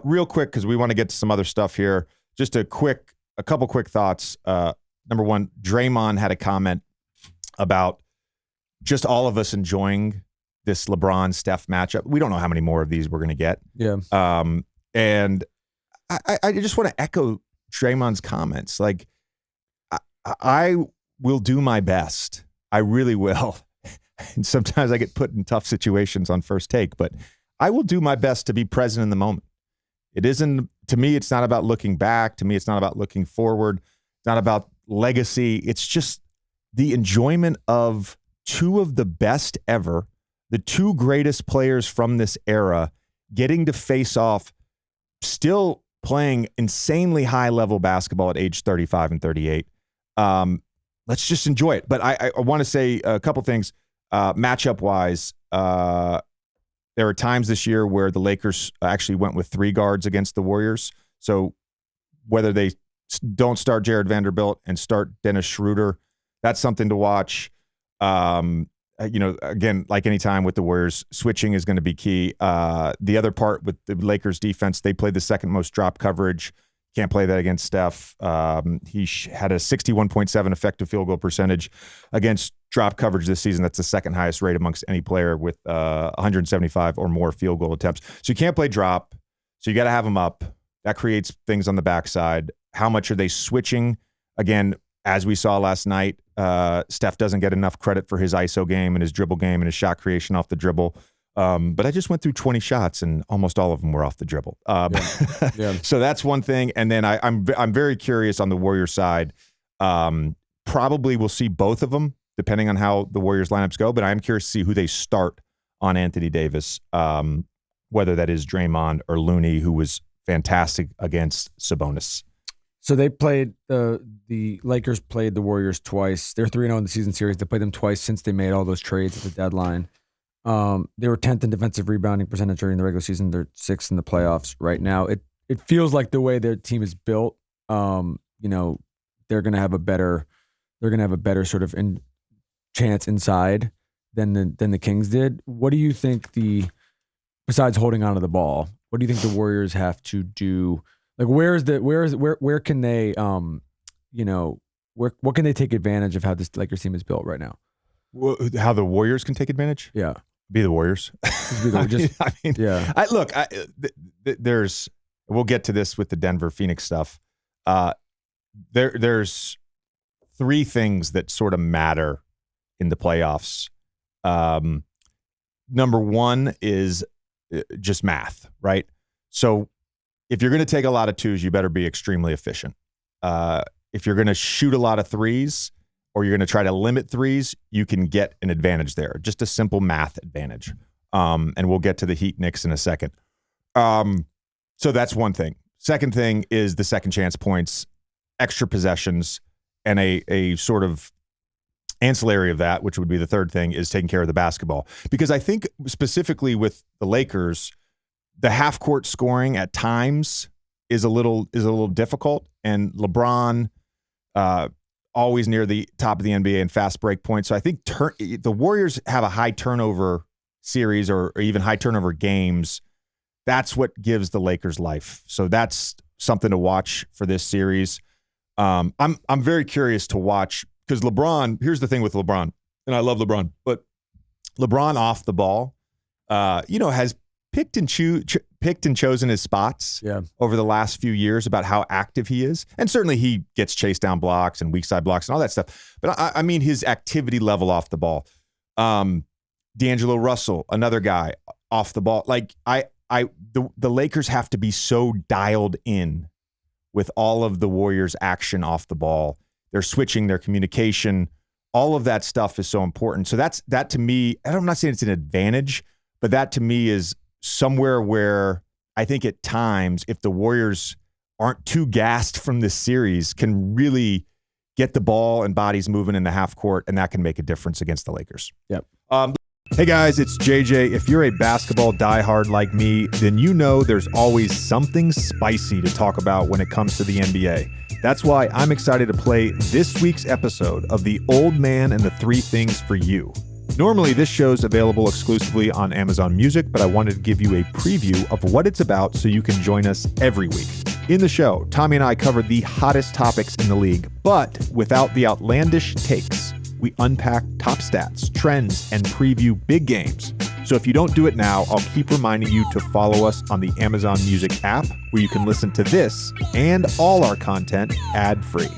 Real quick, because we want to get to some other stuff here. Just a couple quick thoughts. Number one, Draymond had a comment about just all of us enjoying this LeBron-Steph matchup. We don't know how many more of these we're going to get. Yeah. And I just want to echo Draymond's comments. Like, I will do my best. I really will. And sometimes I get put in tough situations on First Take, but I will do my best to be present in the moment. It isn't, to me, it's not about looking back. To me, it's not about looking forward. It's not about legacy. It's just the enjoyment of two of the best ever, the two greatest players from this era, getting to face off, still playing insanely high-level basketball at age 35 and 38. Let's just enjoy it. But I want to say a couple things. Matchup-wise, there were times this year where the Lakers actually went with 3 guards against the Warriors. So whether they don't start Jared Vanderbilt and start Dennis Schroeder, that's something to watch. Again, like any time with the Warriors, switching is going to be key. The other part with the Lakers defense, they played the second most drop coverage. Can't play that against Steph. He had a 61.7 effective field goal percentage against drop coverage this season. That's the second highest rate amongst any player with 175 or more field goal attempts. So you can't play drop. So you got to have them up. That creates things on the backside. How much are they switching? Again, as we saw last night, Steph doesn't get enough credit for his ISO game and his dribble game and his shot creation off the dribble. But I just went through 20 shots and almost all of them were off the dribble. Yeah. So that's one thing. And then I'm very curious on the Warriors side. Probably we'll see both of them depending on how the Warriors lineups go. But I'm curious to see who they start on Anthony Davis, whether that is Draymond or Looney, who was fantastic against Sabonis. So they played the Lakers played the Warriors twice. They're 3-0 in the season series. They played them twice since they made all those trades at the deadline. They were 10th in defensive rebounding percentage during the regular season. They're 6th in the playoffs right now. It feels like the way their team is built, they're going to have a better sort of chance inside than the Kings did. What do you think besides holding onto the ball, what do you think the Warriors have to do? Like where can they what can they take advantage of how this Lakers team is built right now? How the Warriors can take advantage? Yeah. Be the Warriors. We'll get to this with the Denver Phoenix stuff. There's 3 things that sort of matter in the playoffs. Number 1 is just math, right? So if you're going to take a lot of 2s, you better be extremely efficient. If you're going to shoot a lot of 3s, or you're going to try to limit 3s, you can get an advantage there. Just a simple math advantage. And we'll get to the Heat Knicks in a second. So that's one thing. Second thing is the second chance points, extra possessions, and a sort of ancillary of that, which would be the third thing, is taking care of the basketball. Because I think specifically with the Lakers, the half-court scoring at times is a little difficult. And LeBron, always near the top of the NBA in fast break points. So I think the Warriors have a high turnover series or even high turnover games. That's what gives the Lakers life. So that's something to watch for this series. I'm very curious to watch because LeBron, here's the thing with LeBron, and I love LeBron, but LeBron off the ball, has picked and chosen his spots over the last few years about how active he is. And certainly he gets chase down blocks and weak side blocks and all that stuff. But I mean his activity level off the ball. D'Angelo Russell, another guy off the ball. Like the Lakers have to be so dialed in with all of the Warriors' action off the ball. They're switching, their communication, all of that stuff is so important. So that to me, I'm not saying it's an advantage, but that to me is somewhere where I think at times, if the Warriors aren't too gassed from this series, can really get the ball and bodies moving in the half court, and that can make a difference against the Lakers. Yep. Hey guys, it's JJ. If you're a basketball diehard like me, then you know there's always something spicy to talk about when it comes to the NBA. That's why I'm excited to play this week's episode of The Old Man and the 3 Things for You. Normally, this show's available exclusively on Amazon Music, but I wanted to give you a preview of what it's about so you can join us every week. In the show, Tommy and I cover the hottest topics in the league, but without the outlandish takes. We unpack top stats, trends, and preview big games. So if you don't do it now, I'll keep reminding you to follow us on the Amazon Music app, where you can listen to this and all our content ad-free.